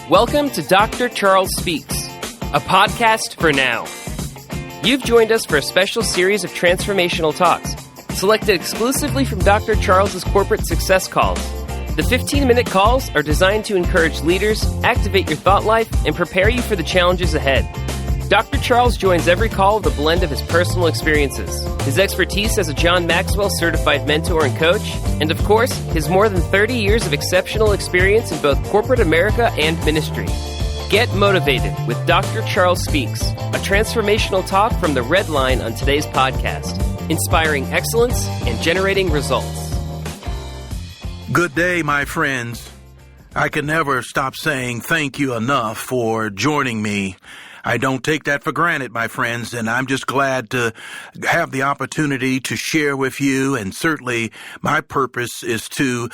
Welcome to Dr. Charles Speaks, a podcast for now. You've joined us for a special series of transformational talks, selected exclusively from Dr. Charles's corporate success calls. The 15-minute calls are designed to encourage leaders, activate your thought life, and prepare you for the challenges ahead. Dr. Charles joins every call with a blend of his personal experiences, his expertise as a John Maxwell certified mentor and coach, and of course, his more than 30 years of exceptional experience in both corporate America and ministry. Get motivated with Dr. Charles Speaks, a transformational talk from the Red Line on today's podcast, inspiring excellence and generating results. Good day, my friends. I can never stop saying thank you enough for joining me. I don't take that for granted, my friends, and I'm just glad to have the opportunity to share with you, and certainly my purpose is to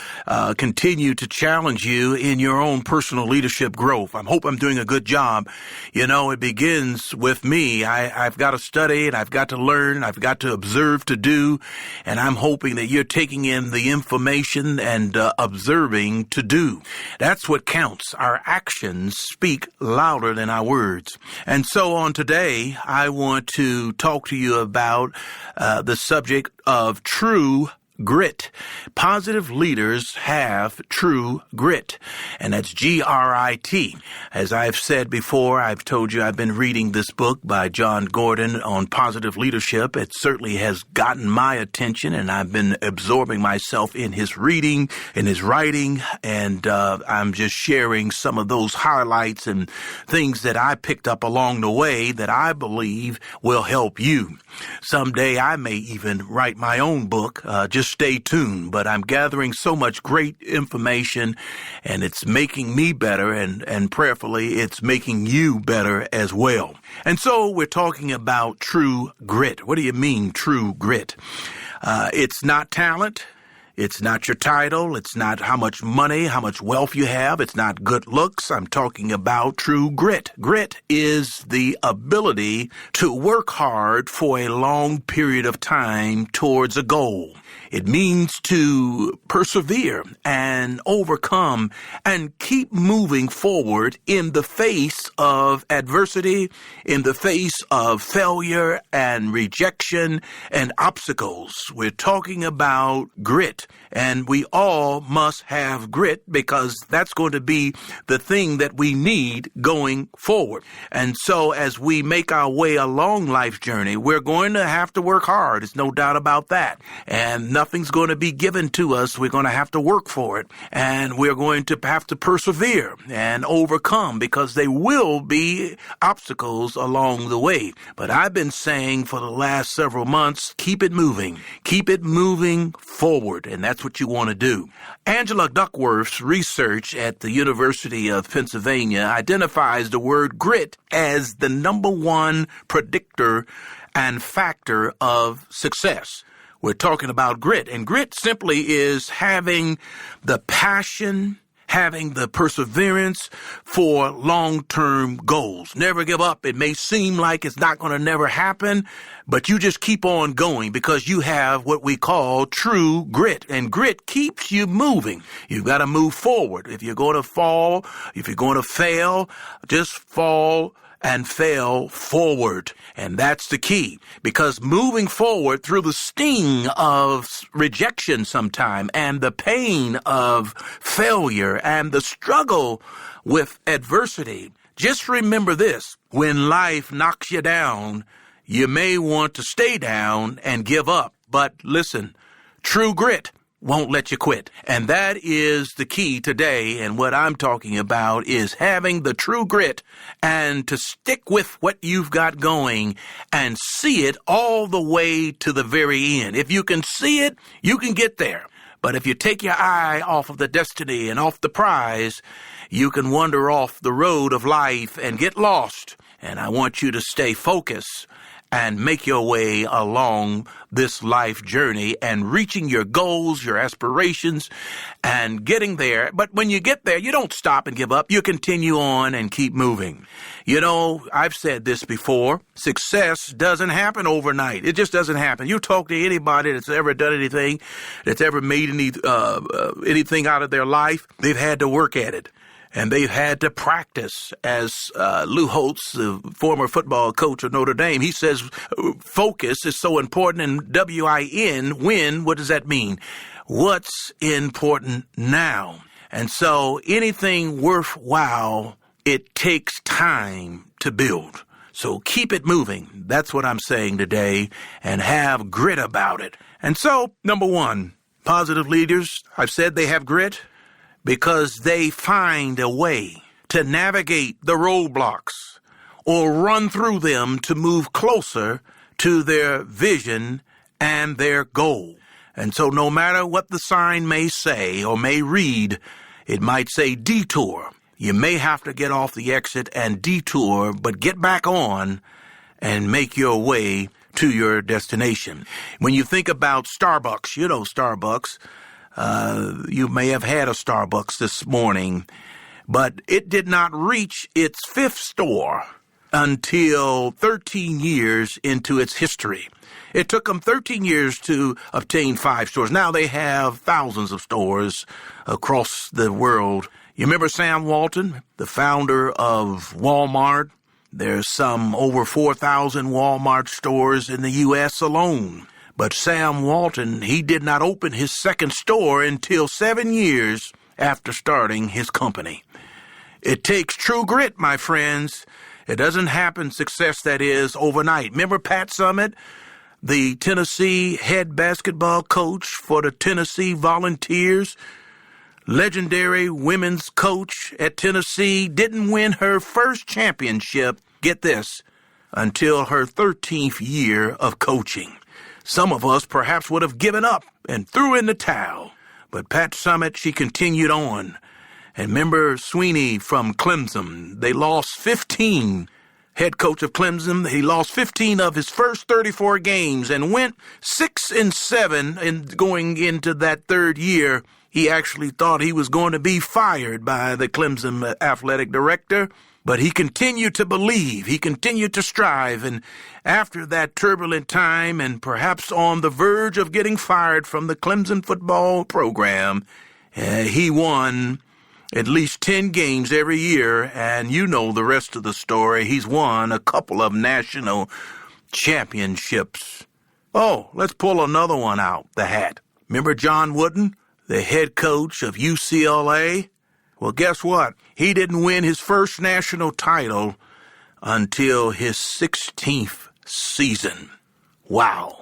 continue to challenge you in your own personal leadership growth. I hope I'm doing a good job. You know, it begins with me. I've got to study, and I've got to learn, and I've got to observe to do, and I'm hoping that you're taking in the information and observing to do. That's what counts. Our actions speak louder than our words. And so on today, I want to talk to you about the subject of true grit. Positive leaders have true grit, and that's G-R-I-T. As I've said before, I've told you I've been reading this book by John Gordon on positive leadership. It certainly has gotten my attention, and I've been absorbing myself in his reading, in his writing, and I'm just sharing some of those highlights and things that I picked up along the way that I believe will help you. Someday I may even write my own book. Just stay tuned, but I'm gathering so much great information, and it's making me better, and prayerfully it's making you better as well. And so we're talking about true grit. What do you mean, true grit? It's not talent. It's not your title. It's not how much money, how much wealth you have. It's not good looks. I'm talking about true grit. Grit is the ability to work hard for a long period of time towards a goal. It means to persevere and overcome and keep moving forward in the face of adversity, in the face of failure and rejection and obstacles. We're talking about grit, and we all must have grit because that's going to be the thing that we need going forward. And so as we make our way along life's journey, we're going to have to work hard. There's no doubt about that. And nothing's going to be given to us. We're going to have to work for it, and we're going to have to persevere and overcome because there will be obstacles along the way. But I've been saying for the last several months, keep it moving forward, and that's what you want to do. Angela Duckworth's research at the University of Pennsylvania identifies the word grit as the number one predictor and factor of success. We're talking about grit, and grit simply is having the passion, having the perseverance for long-term goals. Never give up. It may seem like it's not going to never happen, but you just keep on going because you have what we call true grit, and grit keeps you moving. You've got to move forward. If you're going to fall, if you're going to fail, just fall and fail forward. And that's the key, because moving forward through the sting of rejection sometime and the pain of failure and the struggle with adversity, just remember this: when life knocks you down, you may want to stay down and give up. But listen, true grit won't let you quit. And that is the key today. And what I'm talking about is having the true grit and to stick with what you've got going and see it all the way to the very end. If you can see it, you can get there. But if you take your eye off of the destiny and off the prize, you can wander off the road of life and get lost. And I want you to stay focused and make your way along this life journey and reaching your goals, your aspirations, and getting there. But when you get there, you don't stop and give up. You continue on and keep moving. You know, I've said this before, success doesn't happen overnight. It just doesn't happen. You talk to anybody that's ever done anything, that's ever made anything out of their life, they've had to work at it. And they've had to practice, as Lou Holtz, the former football coach of Notre Dame, he says focus is so important. And W-I-N, win, what does that mean? What's important now? And so anything worthwhile, it takes time to build. So keep it moving. That's what I'm saying today, and have grit about it. And so, number one, positive leaders, I've said they have grit because they find a way to navigate the roadblocks or run through them to move closer to their vision and their goal. And so no matter what the sign may say or may read, it might say detour. You may have to get off the exit and detour, but get back on and make your way to your destination. When you think about Starbucks, you know Starbucks, you may have had a Starbucks this morning, but it did not reach its 5th store until 13 years into its history. It took them 13 years to obtain 5 stores. Now they have thousands of stores across the world. You remember Sam Walton, the founder of Walmart? There's some over 4,000 Walmart stores in the U.S. alone. But Sam Walton, he did not open his 2nd store until 7 years after starting his company. It takes true grit, my friends. It doesn't happen, success that is, overnight. Remember Pat Summitt, the Tennessee head basketball coach for the Tennessee Volunteers? Legendary women's coach at Tennessee didn't win her first championship, get this, until her 13th year of coaching. Some of us perhaps would have given up and threw in the towel. But Pat Summitt, she continued on. And remember Sweeney from Clemson. They lost 15. Head coach of Clemson, he lost 15 of his first 34 games and went 6-7 in going into that 3rd year. He actually thought he was going to be fired by the Clemson athletic director. But he continued to believe, he continued to strive, and after that turbulent time and perhaps on the verge of getting fired from the Clemson football program, he won at least 10 games every year, and you know the rest of the story. He's won a couple of national championships. Oh, let's pull another one out the hat. Remember John Wooden, the head coach of UCLA? Well, guess what? He didn't win his first national title until his 16th season. Wow.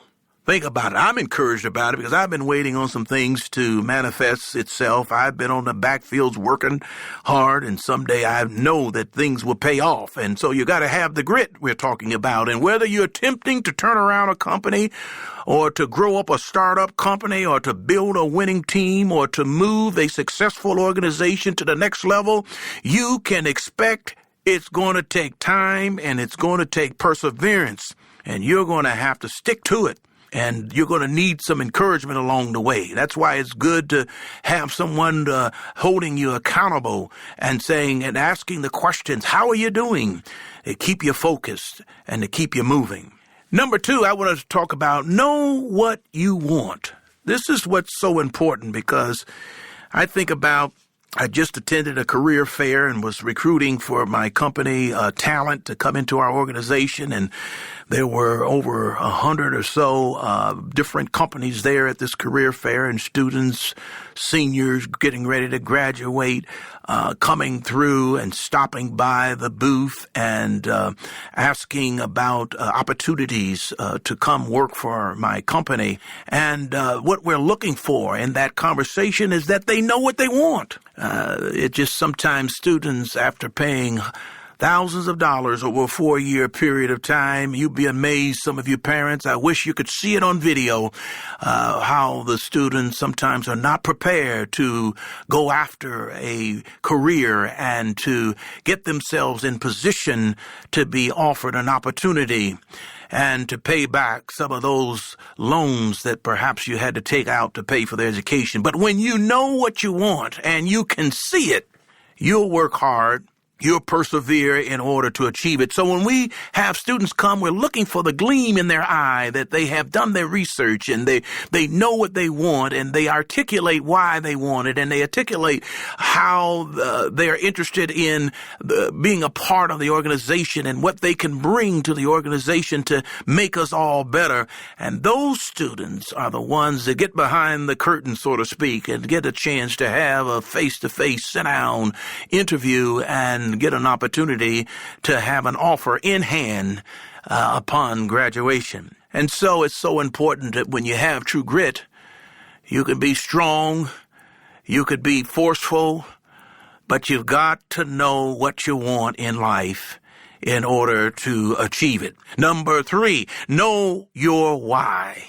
Think about it. I'm encouraged about it because I've been waiting on some things to manifest itself. I've been on the backfields working hard, and someday I know that things will pay off. And so you got to have the grit we're talking about. And whether you're attempting to turn around a company or to grow up a startup company or to build a winning team or to move a successful organization to the next level, you can expect it's going to take time and it's going to take perseverance, and you're going to have to stick to it. And you're going to need some encouragement along the way. That's why it's good to have someone holding you accountable and saying and asking the questions, how are you doing? To keep you focused and to keep you moving. Number 2, I want to talk about know what you want. This is what's so important because I think about I just attended a career fair and was recruiting for my company talent to come into our organization, and there were over 100 or so different companies there at this career fair, and students, seniors getting ready to graduate, coming through and stopping by the booth and asking about opportunities to come work for my company. And what we're looking for in that conversation is that they know what they want. It just sometimes students, after paying thousands of dollars over a 4-year period of time, you'd be amazed, some of you parents, I wish you could see it on video, how the students sometimes are not prepared to go after a career and to get themselves in position to be offered an opportunity and to pay back some of those loans that perhaps you had to take out to pay for their education. But when you know what you want and you can see it, you'll work hard You'll persevere in order to achieve it. So when we have students come, we're looking for the gleam in their eye that they have done their research and they know what they want and they articulate why they want it and they articulate how they're interested in being a part of the organization and what they can bring to the organization to make us all better. And those students are the ones that get behind the curtain, so to speak, and get a chance to have a face-to-face sit-down interview and get an opportunity to have an offer in hand upon graduation. And so it's so important that when you have true grit, you can be strong, you could be forceful, but you've got to know what you want in life in order to achieve it. Number 3, know your why.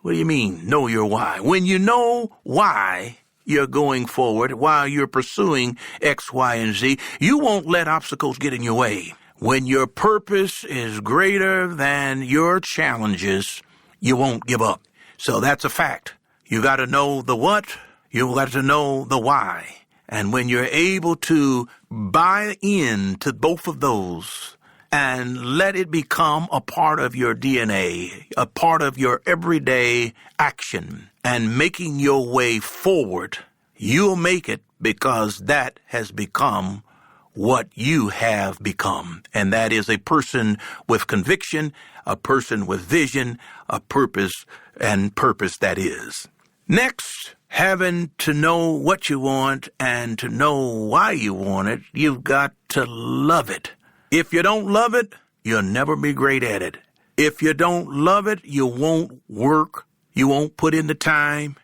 What do you mean, know your why? When you know why you're going forward, while you're pursuing X, Y, and Z, you won't let obstacles get in your way. When your purpose is greater than your challenges, you won't give up. So that's a fact. You got to know the what, you got to know the why. And when you're able to buy into both of those and let it become a part of your DNA, a part of your everyday action, and making your way forward, you'll make it because that has become what you have become. And that is a person with conviction, a person with vision, a purpose, and purpose that is. Next, having to know what you want and to know why you want it, you've got to love it. If you don't love it, you'll never be great at it. If you don't love it, you won't work. You won't put in the time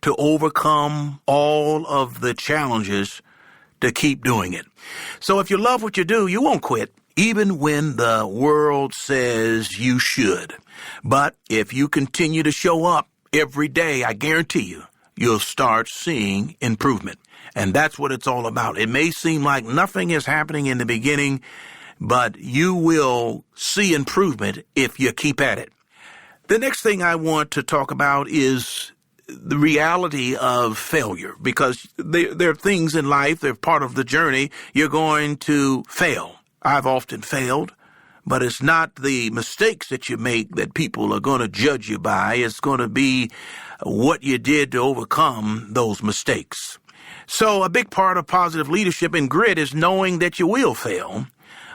to overcome all of the challenges to keep doing it. So if you love what you do, you won't quit, even when the world says you should. But if you continue to show up every day, I guarantee you, you'll start seeing improvement. And that's what it's all about. It may seem like nothing is happening in the beginning, but you will see improvement if you keep at it. The next thing I want to talk about is the reality of failure, because there are things in life, they're part of the journey. You're going to fail. I've often failed, but it's not the mistakes that you make that people are going to judge you by. It's going to be what you did to overcome those mistakes. So a big part of positive leadership and grit is knowing that you will fail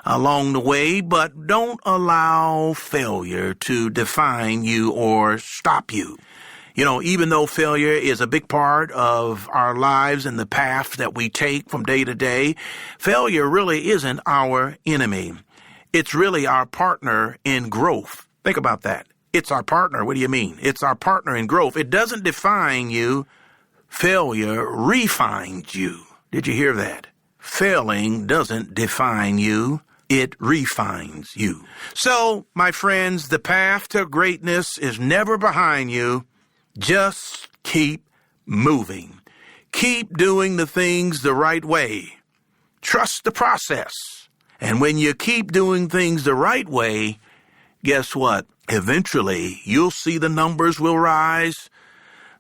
along the way, but don't allow failure to define you or stop you. You know, even though failure is a big part of our lives and the path that we take from day to day, failure really isn't our enemy. It's really our partner in growth. Think about that. It's our partner. What do you mean? It's our partner in growth. It doesn't define you. Failure refines you. Did you hear that? Failing doesn't define you. It refines you. So, my friends, the path to greatness is never behind you. Just keep moving. Keep doing the things the right way. Trust the process. And when you keep doing things the right way, guess what? Eventually, you'll see the numbers will rise,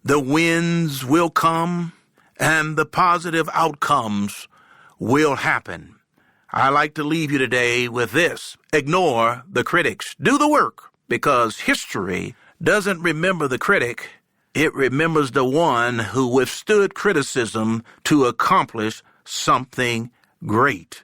the wins will come, and the positive outcomes will happen. I like to leave you today with this. Ignore the critics. Do the work, because history doesn't remember the critic. It remembers the one who withstood criticism to accomplish something great.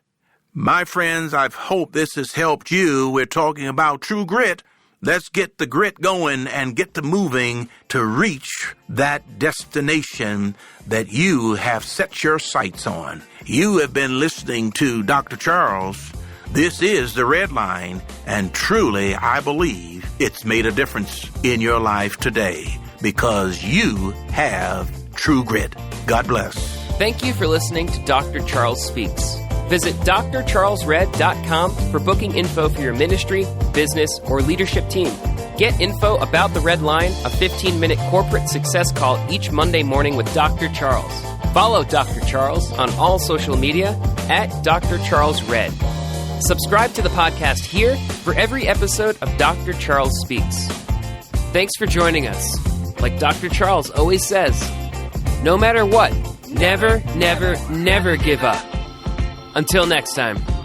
My friends, I hope this has helped you. We're talking about true grit. Let's get the grit going and get to moving to reach that destination that you have set your sights on. You have been listening to Dr. Charles. This is The Red Line, and truly, I believe it's made a difference in your life today because you have true grit. God bless. Thank you for listening to Dr. Charles Speaks. Visit drcharlesred.com for booking info for your ministry, business, or leadership team. Get info about The Red Line, a 15-minute corporate success call each Monday morning with Dr. Charles. Follow Dr. Charles on all social media at Dr. Charles Red. Subscribe to the podcast here for every episode of Dr. Charles Speaks. Thanks for joining us. Like Dr. Charles always says, no matter what, never, never, never give up. Until next time.